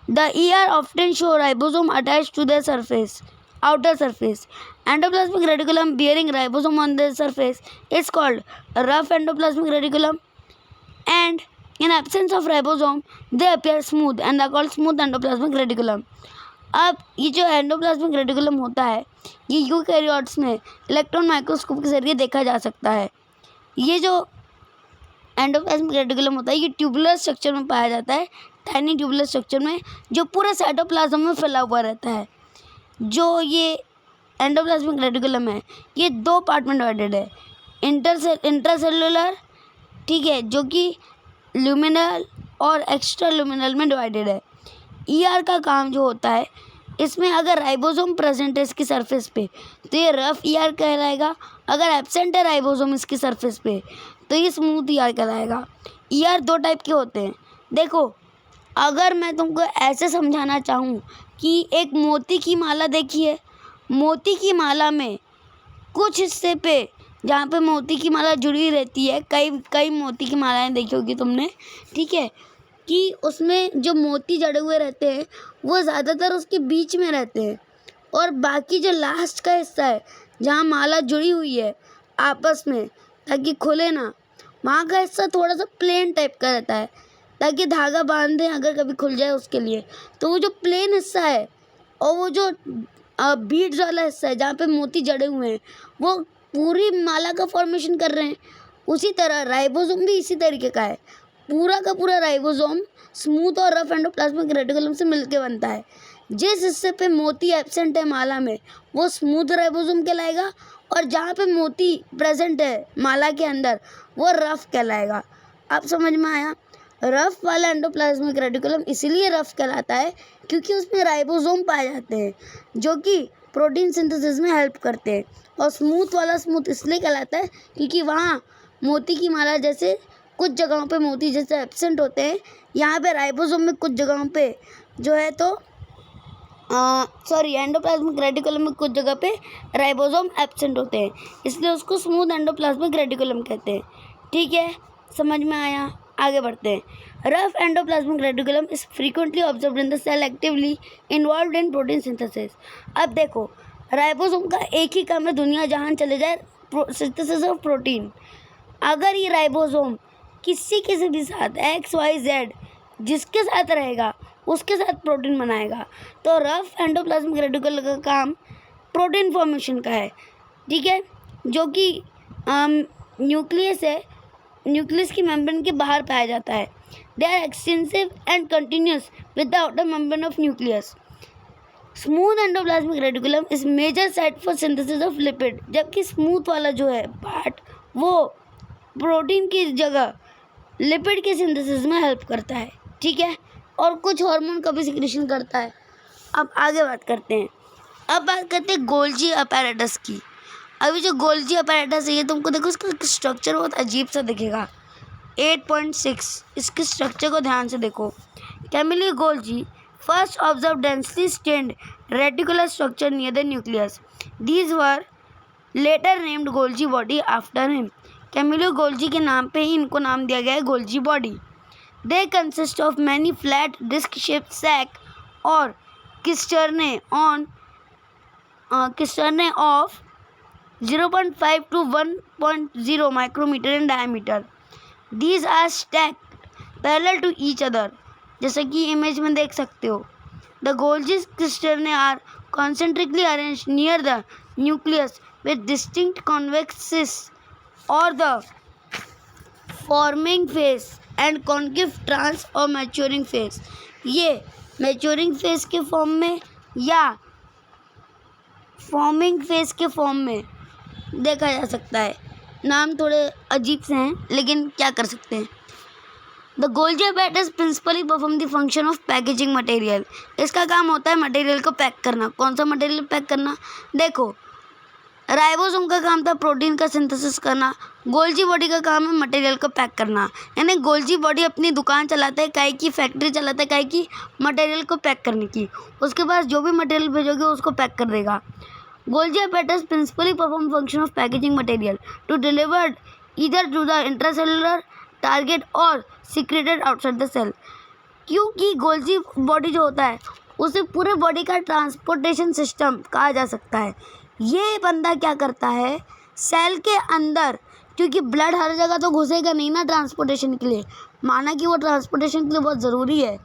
The ER often show ribosome attach to the surface, outer surface. Endoplasmic reticulum bearing ribosome on the surface is called rough endoplasmic reticulum, and in absence of ribosome they appear smooth and are called smooth endoplasmic reticulum. अब ये जो एंडोप्लाज्मिक रेटिकुलम होता है ये यूकैरियोट्स में इलेक्ट्रॉन माइक्रोस्कोप के जरिए देखा जा सकता है। ये जो एंडोप्लाज्मिक रेटिकुलम होता है ये ट्यूबुलर स्ट्रक्चर में पाया जाता है, टाइनी ट्यूबुलर स्ट्रक्चर में, जो पूरे साइटोप्लाज्म में फैला हुआ रहता है। जो ये एंडोप्लाज्मिक रेटिकुलम है ये दो पार्ट में डिवाइडेड है, इंट्रासेलुलर ठीक है, जो कि ल्यूमिनल और एक्स्ट्रा ल्यूमिनल में डिवाइडेड है। ईआर का काम जो होता है, इसमें अगर राइबोसोम प्रेजेंट है इसकी सरफेस पे तो ये रफ ईआर कहलाएगा, अगर एब्सेंट है राइबोसोम इसकी सरफेस पे तो ये स्मूथ ईआर कहलाएगा। ईआर दो टाइप के होते हैं। देखो, अगर मैं तुमको ऐसे समझाना चाहूँ कि एक मोती की माला देखिए, मोती की माला में कुछ हिस्से पे जहाँ पे मोती की माला जुड़ी रहती है, कई कई मोती की मालाएं देखी होगी तुमने, ठीक है, कि उसमें जो मोती जड़े हुए रहते हैं वो ज़्यादातर उसके बीच में रहते हैं, और बाकी जो लास्ट का हिस्सा है जहाँ माला जुड़ी हुई है आपस में ताकि खुले ना, वहाँ का हिस्सा थोड़ा सा प्लेन टाइप का रहता है ताकि धागा बांधे अगर कभी खुल जाए उसके लिए। तो वो जो प्लेन हिस्सा है और वो जो बीड्स वाला हिस्सा है जहाँ पे मोती जड़े हुए हैं वो पूरी माला का फॉर्मेशन कर रहे हैं। उसी तरह राइबोसोम भी इसी तरीके का है। पूरा का पूरा राइबोसोम स्मूथ और रफ एंडोप्लाज्मिक रेटिकुलम से मिलकर बनता है। जिस हिस्से पे मोती एब्सेंट है माला में वो स्मूथ राइबोसोम कहलाएगा, और जहाँ पे मोती प्रेजेंट है माला के अंदर वो रफ कहलाएगा। आप समझ में आया? रफ वाला एंडोप्लाज्मिक रेटिकुलम इसीलिए रफ कहलाता है क्योंकि उसमें राइबोसोम पाए जाते हैं जो कि प्रोटीन सिंथेसिस में हेल्प करते हैं, और स्मूथ वाला स्मूथ इसलिए कहलाता है क्योंकि वहाँ मोती की माला जैसे कुछ जगहों पे मोती जैसे एब्सेंट होते हैं, यहाँ पे राइबोसोम में कुछ जगहों पे जो है तो एंडोप्लाज्मिक रेटिकुलम में कुछ जगह पे राइबोसोम एब्सेंट होते हैं, इसलिए उसको स्मूथ एंडोप्लाज्मिक रेटिकुलम कहते हैं। ठीक है, समझ में आया? आगे बढ़ते हैं। Rough endoplasmic reticulum is frequently observed in the cell actively involved in protein synthesis. अब देखो, राइबोसोम का एक ही काम है दुनिया जहां चले जाए सिंथेसिस ऑफ प्रोटीन। अगर ये राइबोसोम किसी भी साथ XYZ जिसके साथ रहेगा उसके साथ प्रोटीन बनाएगा। तो रफ एंडोप्लाज्मिक रेटिकुलम का काम प्रोटीन फॉर्मेशन का है, ठीक है, जो कि न्यूक्लियस है, न्यूक्लियस की मेम्ब्रेन के बाहर पाया जाता है। They are extensive and continuous with the outer membrane of nucleus. Smooth endoplasmic reticulum is major site for synthesis of lipid, जबकि स्मूथ वाला जो है पार्ट वो प्रोटीन की जगह लिपिड के सिंथेसिस में हेल्प करता है, ठीक है, और कुछ हार्मोन का भी सिक्रेशन करता है। अब आगे बात करते हैं। अब बात करते हैं गोल्जी अपैरेटस की। अभी जो गोल्जी अपैरेटस है ये तुमको देखो, इसका स्ट्रक्चर बहुत अजीब सा दिखेगा। 8.6 इसके स्ट्रक्चर को ध्यान से देखो। Camillo Golgi first observe densely stained reticular structure near the nucleus. These were later named Golgi body after him. Camillo Golgi के नाम पे ही इनको नाम दिया गया है Golgi body. They consist of many flat disc shaped sac और cisternae of 0.5 to 1.0 micrometer in diameter. These are stacked parallel to each other, जैसे कि इमेज में देख सकते हो। The Golgi cisternae are concentrically arranged near the nucleus with distinct convexes or the forming phase and concave trans or maturing phase। ये maturing phase के फॉर्म में या फॉर्मिंग फेज के फॉर्म में देखा जा सकता है। नाम थोड़े अजीब से हैं लेकिन क्या कर सकते हैं। The Golgi apparatus principally perform the function of packaging material. इसका काम होता है मटेरियल को पैक करना। कौन सा मटेरियल पैक करना? देखो, राइबोसोम का काम था प्रोटीन का सिंथेसिस करना, गोल्जी बॉडी का काम है मटेरियल को पैक करना। यानी गोल्जी बॉडी अपनी दुकान चलाता है, काहे की फैक्ट्री चलाता है, काहे की मटेरियल को पैक करने की। उसके पास जो भी मटेरियल भेजोगे उसको पैक कर देगा। Golgi apparatus principally perform function of packaging material to delivered either to the intracellular target or secreted outside the cell। क्योंकि गोल्जी बॉडी जो होता है उसे पूरे बॉडी का ट्रांसपोर्टेशन सिस्टम कहा जा सकता है। ये बंदा क्या करता है, सेल के अंदर, क्योंकि ब्लड हर जगह तो घुसेगा नहीं ना ट्रांसपोर्टेशन के लिए, माना कि वो ट्रांसपोर्टेशन के लिए बहुत ज़रूरी है,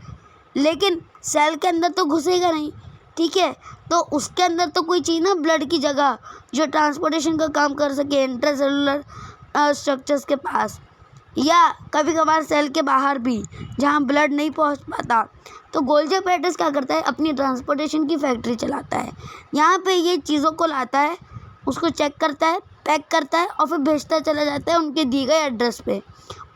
लेकिन सेल के अंदर तो घुसेगा नहीं, ठीक है, तो उसके अंदर तो कोई चीज़ ना ब्लड की जगह जो ट्रांसपोर्टेशन का काम कर सके इंट्रासेलुलर स्ट्रक्चर्स के पास, या कभी कभार सेल के बाहर भी जहाँ ब्लड नहीं पहुँच पाता। तो गोल्जी अपैरेटस क्या करता है, अपनी ट्रांसपोर्टेशन की फैक्ट्री चलाता है। यहाँ पे ये चीज़ों को लाता है, उसको चेक करता है, पैक करता है और फिर भेजता चला जाता है उनके दिए गए एड्रेस पे।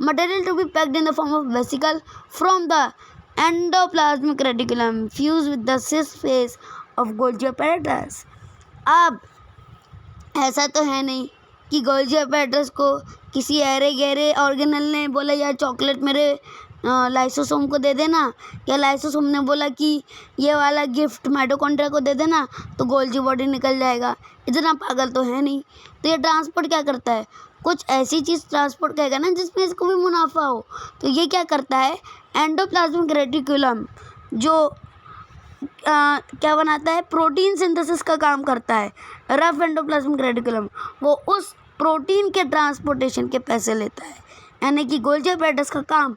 Material to be packed in the form of vesicle from the endoplasmic reticulum fuse with the cis face of Golgi apparatus। अब ऐसा तो है नहीं कि गोल्जी apparatus को किसी अरे गहरे ऑर्गेनल ने बोला यार चॉकलेट मेरे लाइसोसोम को दे देना, या लाइसोसोम ने बोला कि ये वाला गिफ्ट माइटोकॉन्ड्रिया को दे देना तो गोल्जी बॉडी निकल जाएगा। इतना पागल तो है नहीं। तो ये ट्रांसपोर्ट क्या करता है, कुछ ऐसी चीज़ ट्रांसपोर्ट करेगा ना जिसमें इसको भी मुनाफा हो। तो ये क्या करता है, एंडोप्लाज्मिक रेटिकुलम जो क्या बनाता है, प्रोटीन सिंथेसिस का काम करता है। रफ एंडोप्लाज्मिक रेटिकुलम वो उस प्रोटीन के ट्रांसपोर्टेशन के पैसे लेता है, यानी कि गोल्जी apparatus का काम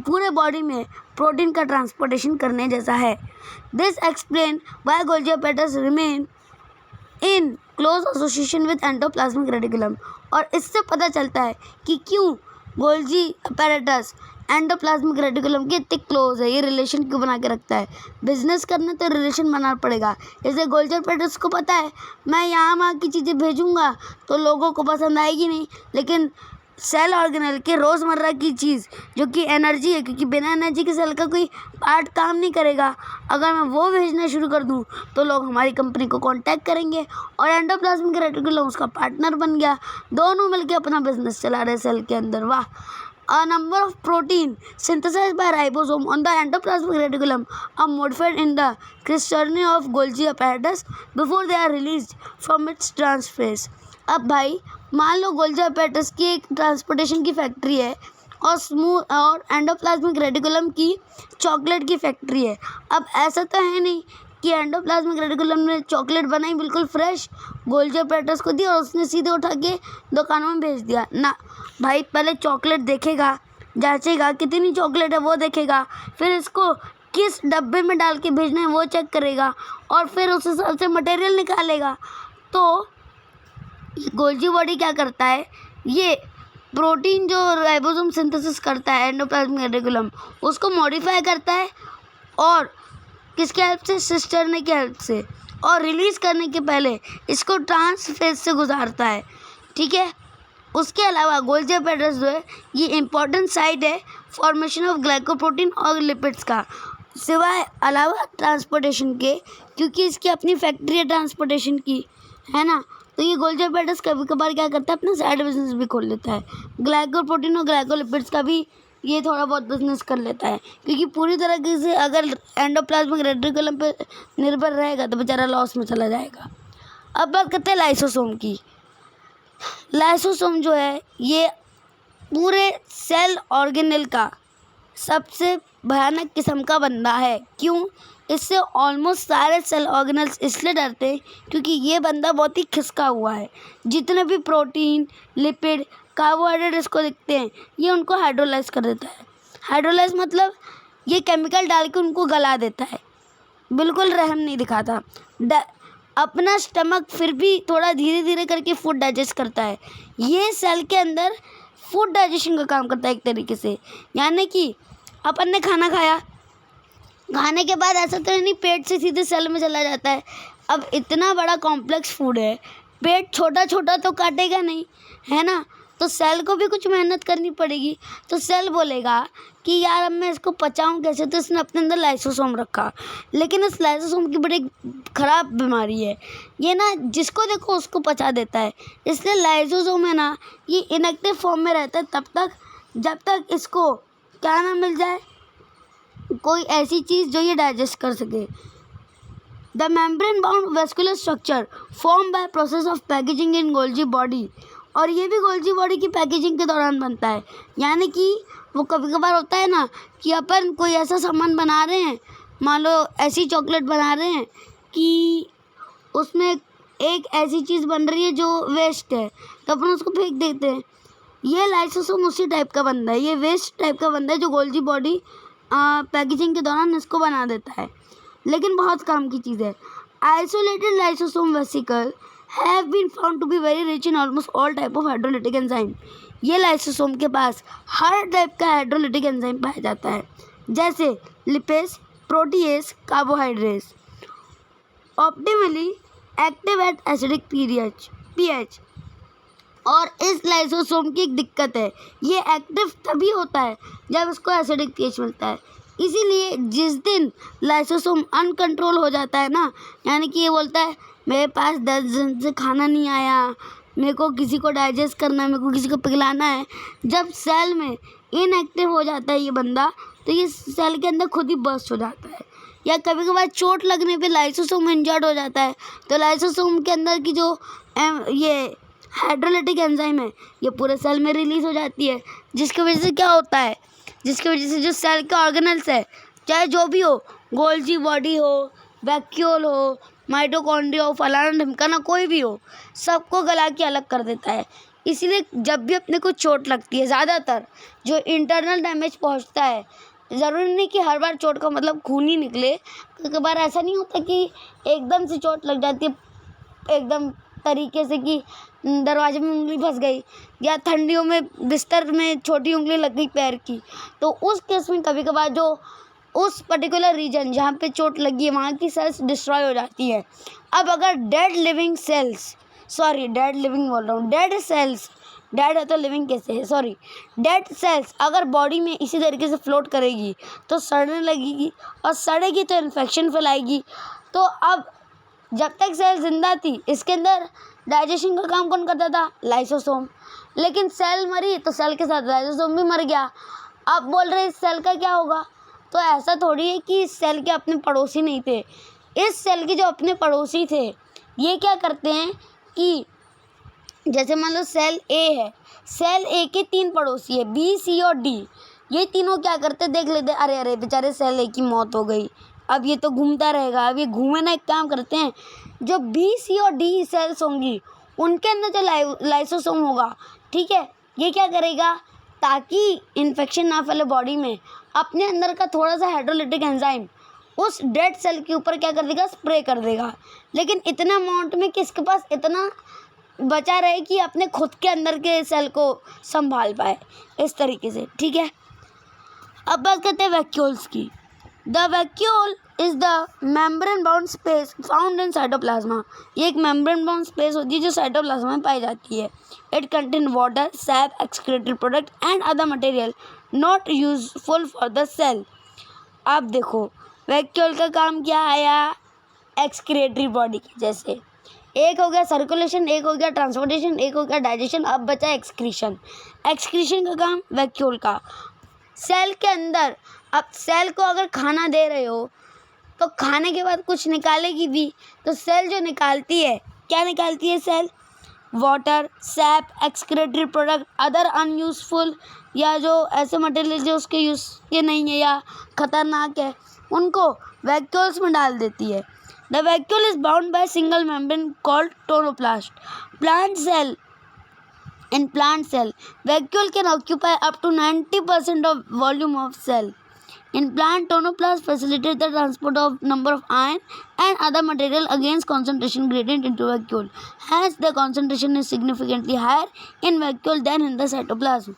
पूरे बॉडी में प्रोटीन का ट्रांसपोर्टेशन करने जैसा है। This explain why Golgi apparatus remain in close association with endoplasmic reticulum. और इससे पता चलता है कि क्यों गोल्जी apparatus एंडोप्लाज्मिक रेटिकुलम के इतने क्लोज है, ये रिलेशन क्यों बना के रखता है। बिजनेस करना तो रिलेशन बनाना पड़ेगा। जैसे गोल्जी apparatus को पता है मैं यहाँ वहाँ की चीज़ें भेजूँगा तो लोगों को पसंद आएगी नहीं, लेकिन सेल ऑर्गेनल के रोज़मर्रा की चीज़ जो कि एनर्जी है, क्योंकि बिना एनर्जी के सेल का कोई पार्ट काम नहीं करेगा, अगर मैं वो भेजना शुरू कर दूँ तो लोग हमारी कंपनी को कांटेक्ट करेंगे और एंडोप्लाज्मिक रेटिकुलम उसका पार्टनर बन गया। दोनों मिलकर अपना बिजनेस चला रहे सेल के अंदर। वाह। A number of protein synthesized by ribosome on the endoplasmic reticulum are modified in the crystalline of Golgi apparatus before they are released from its transphase। अब भाई मान लो गोल्जी apparatus की एक ट्रांसपोर्टेशन की फैक्ट्री है और स्मूथ और एंडोप्लाज्मिक रेटिकुलम की चॉकलेट की फैक्ट्री है। अब ऐसा तो है नहीं कि एंडोप्लाज्मिक रेटिकुलम ने चॉकलेट बनाई बिल्कुल फ्रेश, गोल्जी apparatus को दी और उसने सीधे उठा के दुकानों में भेज दिया ना। भाई पहले चॉकलेट देखेगा, जांचेगा कितनी चॉकलेट है वो देखेगा, फिर इसको किस डब्बे में डाल के भेजना है वो चेक करेगा और फिर उस हिसाब से मटेरियल निकालेगा। तो गोल्जी बॉडी क्या करता है, ये प्रोटीन जो राइबोसोम सिंथेसिस करता है एंडोप्लाज्मिक रेटिकुलम उसको मॉडिफाई करता है और किसके हेल्प से, सिस्टरने की हेल्प से, और रिलीज़ करने के पहले इसको ट्रांसफेज से गुजारता है। ठीक है। उसके अलावा गोल्जी apparatus जो है ये इम्पॉर्टेंट साइट है फॉर्मेशन ऑफ ग्लाइकोप्रोटीन और लिपिड्स का, सिवाय अलावा ट्रांसपोर्टेशन के, क्योंकि इसकी अपनी फैक्ट्री है ट्रांसपोर्टेशन की, है ना। तो ये गोल्जी apparatus कभी कभार क्या करता है, अपना साइड बिजनेस भी खोल लेता है। ग्लाइकोप्रोटीन और ग्लाइकोलिपिड्स का भी ये थोड़ा बहुत बिजनेस कर लेता है, क्योंकि पूरी तरीके से अगर एंडोप्लाज्मिक रेटिकुलम पे निर्भर रहेगा तो बेचारा लॉस में चला जाएगा। अब बात करते हैं लाइसोसोम की। लाइसोसोम जो है ये पूरे सेल ऑर्गेनल का सबसे भयानक किस्म का बंदा है। क्यों, इससे ऑलमोस्ट सारे सेल ऑर्गेनल्स इसलिए डरते हैं क्योंकि ये बंदा बहुत ही खिसका हुआ है। जितने भी प्रोटीन, लिपिड, कार्बोहाइड्रेट इसको दिखते हैं ये उनको हाइड्रोलाइज कर देता है। हाइड्रोलाइज मतलब ये केमिकल डाल के उनको गला देता है, बिल्कुल रहम नहीं दिखाता। अपना स्टमक फिर भी थोड़ा धीरे धीरे करके फूड डाइजेस्ट करता है। ये सेल के अंदर फूड डाइजेशन का काम करता है एक तरीके से, यानी कि अपन ने खाना खाया, खाने के बाद ऐसा तो नहीं पेट से सीधे सेल में चला जाता है। अब इतना बड़ा कॉम्प्लेक्स फूड है, पेट छोटा छोटा तो काटेगा नहीं, है ना। तो सेल को भी कुछ मेहनत करनी पड़ेगी। तो सेल बोलेगा कि यार अब मैं इसको पचाऊं कैसे, तो इसने अपने अंदर लाइसोसोम रखा। लेकिन इस लाइसोसोम की बड़ी ख़राब बीमारी है, ये ना जिसको देखो उसको पचा देता है। इसलिए लाइसोसोम है ना ये इनएक्टिव फॉर्म में रहता है तब तक जब तक इसको क्या ना मिल जाए, कोई ऐसी चीज़ जो ये डाइजेस्ट कर सके। The membrane bound vascular structure form by process of packaging in Golgi body, और ये भी गोल्जी बॉडी की पैकेजिंग के दौरान बनता है। यानी कि वो कभी कभार होता है ना कि अपन कोई ऐसा सामान बना रहे हैं, मान लो ऐसी चॉकलेट बना रहे हैं कि उसमें एक ऐसी चीज़ बन रही है जो वेस्ट है, तो अपन उसको फेंक देते हैं। ये लाइसोसोम उसी टाइप का बंदा है, ये वेस्ट टाइप का बंदा है जो गोल्जी बॉडी पैकेजिंग के दौरान इसको बना देता है, लेकिन बहुत काम की चीज़ है। Isolated lysosome vesicle have been found to be very rich in almost all type of hydrolytic enzyme। ये लाइसोसोम के पास हर टाइप का हाइड्रोलिटिक एंजाइम पाया जाता है, जैसे lipase, protease, carbohydrates. Optimally active at acidic pH. और इस लाइसोसोम की एक दिक्कत है, ये एक्टिव तभी होता है जब इसको एसिडिक पीएच मिलता है। इसीलिए जिस दिन लाइसोसोम अनकंट्रोल हो जाता है ना, यानी कि ये बोलता है मेरे पास 10 दिन से खाना नहीं आया, मेरे को किसी को डाइजेस्ट करना है, मेरे को किसी को पिघलाना है, जब सेल में इनएक्टिव हो जाता है ये बंदा, तो ये सेल के अंदर खुद ही बर्स्ट हो जाता है। या कभी कभार चोट लगने पे लाइसोसोम इंजर्ड हो जाता है, तो लाइसोसोम के अंदर की जो ये हाइड्रोलाइटिक एंजाइम है ये पूरे सेल में रिलीज हो जाती है, जिसकी वजह से क्या होता है, जिसकी वजह से जो सेल के ऑर्गेनल्स है, चाहे जो भी हो, गोल्जी बॉडी हो, वैक्यूल हो, माइटोकॉन्ड्रिया हो, फलाना ढिमकाना कोई भी हो, सबको गला के अलग कर देता है। इसीलिए जब भी अपने को चोट लगती है, ज़्यादातर जो इंटरनल डैमेज पहुंचता है, ज़रूरी नहीं कि हर बार चोट का मतलब खून ही निकले, कई बार ऐसा नहीं होता कि एकदम से चोट लग जाती है एकदम तरीके से कि दरवाजे में उंगली फंस गई, या ठंडियों में बिस्तर में छोटी उंगली लग गई पैर की, तो उस केस में कभी कभार जो उस पर्टिकुलर रीजन जहाँ पे चोट लगी है वहाँ की सेल्स डिस्ट्रॉय हो जाती है। अब अगर डेड सेल्स, डेड है तो लिविंग कैसे है, डेड सेल्स अगर बॉडी में इसी तरीके से फ्लोट करेगी तो सड़ने लगेगी, और सड़ेगी तो इन्फेक्शन फैलाएगी। तो अब जब तक सेल जिंदा थी, इसके अंदर डाइजेशन का काम कौन करता था, लाइसोसोम, लेकिन सेल मरी तो सेल के साथ लाइसोसोम भी मर गया। अब बोल रहे इस सेल का क्या होगा, तो ऐसा थोड़ी है कि इस सेल के अपने पड़ोसी नहीं थे। इस सेल के जो अपने पड़ोसी थे ये क्या करते हैं कि जैसे मान लो सेल ए है, सेल ए के 3 पड़ोसी है, बी, सी और डी। ये तीनों क्या करते, देख लेते, अरे अरे बेचारे सेल ए की मौत हो गई, अब ये तो घूमता रहेगा, अब ये घूमे ना, एक काम करते हैं, जो बी, सी और डी सेल्स होंगी उनके अंदर जो लाइसोसोम होगा, ठीक है, ये क्या करेगा, ताकि इन्फेक्शन ना फैले बॉडी में, अपने अंदर का थोड़ा सा हाइड्रोलाइटिक एंजाइम उस डेड सेल के ऊपर क्या कर देगा, स्प्रे कर देगा, लेकिन इतना अमाउंट में कि इसके पास इतना बचा रहे कि अपने खुद के अंदर के सेल को संभाल पाए, इस तरीके से, ठीक है। अब बात करते हैं वैक्यूल्स की। The vacuole is the membrane bound space found in cytoplasm. ये एक मेम्ब्रेन बाउंड स्पेस होती है जो साइटोप्लाज्मा में पाई जाती है। It contain water, sap, excretory product and other material not useful for the cell. अब देखो वैक्यूल का काम क्या आया, एक्सक्रीटरी बॉडी की जैसे, एक हो गया सर्कुलेशन, एक हो गया ट्रांसपोर्टेशन, एक हो गया डाइजेशन, अब बचा एक्सक्रीशन। एक्सक्रीशन का काम वैक्यूल का, सेल के अंदर, अब सेल को अगर खाना दे रहे हो तो खाने के बाद कुछ निकालेगी भी, तो सेल जो निकालती है, क्या निकालती है cell, water, sap, excretory product, other unuseful या जो ऐसे मटेरियल जो उसके यूज़ के नहीं है या ख़तरनाक है, उनको वैक्यूल्स में डाल देती है। The vacuole is bound by single membrane called tonoplast. In plant cell, vacuole can occupy up to 90% of volume of cell. In plant, tonoplast facilitates the transport of number of ion and other material against concentration gradient into vacuole. Hence, the concentration is significantly higher in vacuole than in the cytoplasm.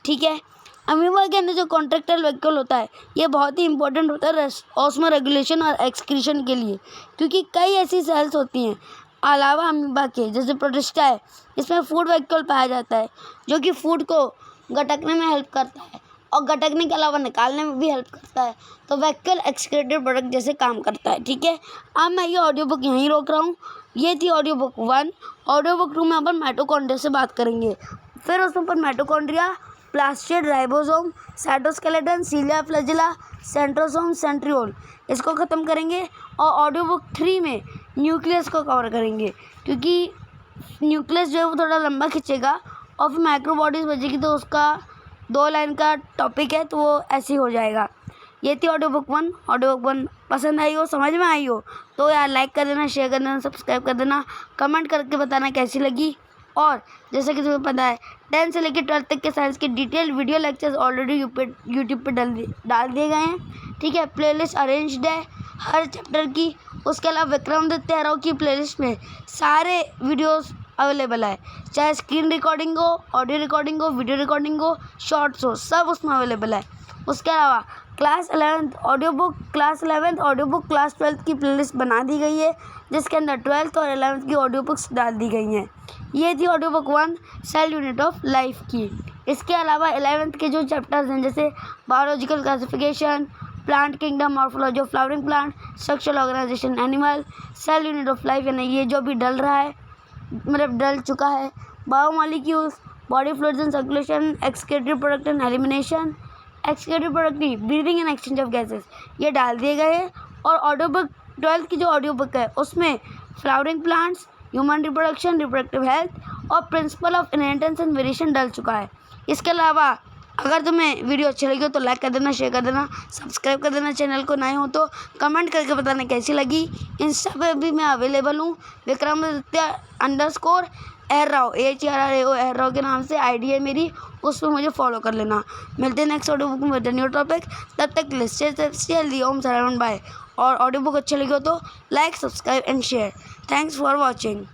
ठीक है, अमीबा के अंदर जो कॉन्ट्रैक्टाइल वैक्यूल होता है ये बहुत ही इंपॉर्टेंट होता है ऑस्मो रेगुलेशन और एक्सक्रीशन के लिए, क्योंकि कई ऐसी सेल्स होती हैं अलावा अमीबा के, जैसे प्रोटिस्टा है, इसमें फूड वैक्यूल पाया जाता है जो कि फूड को गटकने में हेल्प करता है और गटकने के अलावा निकालने में भी हेल्प करता है। तो वैक्यूल एक्सक्रीटेड प्रोडक्ट जैसे काम करता है, ठीक है। अब मैं ये ऑडियो बुक यहीं रोक रहा हूँ। ये थी ऑडियो बुक 1। ऑडियो बुक 2 में अपन माइटोकॉन्ड्रिया से बात करेंगे, फिर उसमें अपन mitochondria, plastid, ribosome, cytoskeleton, cilia flagella, centrosome, centriole, इसको ख़त्म करेंगे। और ऑडियो बुक 3 में न्यूक्लियस को कवर करेंगे, क्योंकि न्यूक्लियस जो है वो थोड़ा लंबा खींचेगा और फिर माइक्रोबॉडीज़ बचेगी, तो उसका 2 लाइन का टॉपिक है तो वो ऐसे ही हो जाएगा। ये थी ऑडियो बुक 1। ऑडियो बुक 1 पसंद आई हो, समझ में आई हो तो यार लाइक कर देना, शेयर कर देना, सब्सक्राइब कर देना, कमेंट करके बताना कैसी लगी। और जैसा कि तुम्हें पता है 10 से लेकर 12 तक के साइंस के detail video lectures already YouTube पे डाल दिए गए हैं, ठीक है। प्लेलिस्ट अरेंज्ड है हर चैप्टर की। उसके अलावा विक्रमादित्य राव की प्लेलिस्ट में सारे वीडियोस अवेलेबल है, चाहे स्क्रीन रिकॉर्डिंग हो, ऑडियो रिकॉर्डिंग हो, वीडियो रिकॉर्डिंग हो, शॉर्ट्स हो, सब उसमें अवेलेबल है। उसके अलावा class 11th audio book, class 12th की प्लेलिस्ट बना दी गई है, जिसके अंदर 12th और 11th की ऑडियो बुक्स डाल दी गई हैं। ये थी audio book 1 cell unit of life की। इसके अलावा 11th के जो चैप्टर्स हैं, जैसे biological classification, plant kingdom, morphology of flowering plant, structural organisation animal, cell unit of life, यानी ये जो भी डल रहा है, मतलब डल चुका है, biomolecules, body fluids and circulation, excretory product and elimination, excretory product नहीं, breathing and exchange of gases, ये डाल दिए गए हैं। और ऑडियो बुक 12th की जो ऑडियो बुक है, उसमें flowering plants, human reproduction, reproductive health और principle of inheritance and variation डल चुका है। इसके अलावा अगर तुम्हें वीडियो अच्छी लगी हो तो लाइक कर देना, शेयर कर देना, सब्सक्राइब कर देना, चैनल को नए हो तो कमेंट करके बताना कैसी लगी। इंस्टा पे भी मैं अवेलेबल हूँ, विक्रमादित्य_एहराव, AHRAO एहराव के नाम से आईडी है मेरी, उस पर मुझे फॉलो कर लेना। मिलते हैं नेक्स्ट ऑडियो बुक में न्यू टॉपिक, तब तक लिस्ट ओम सरावण बाय। और ऑडियो बुक अच्छी लगी हो तो like, subscribe and share. Thanks for watching.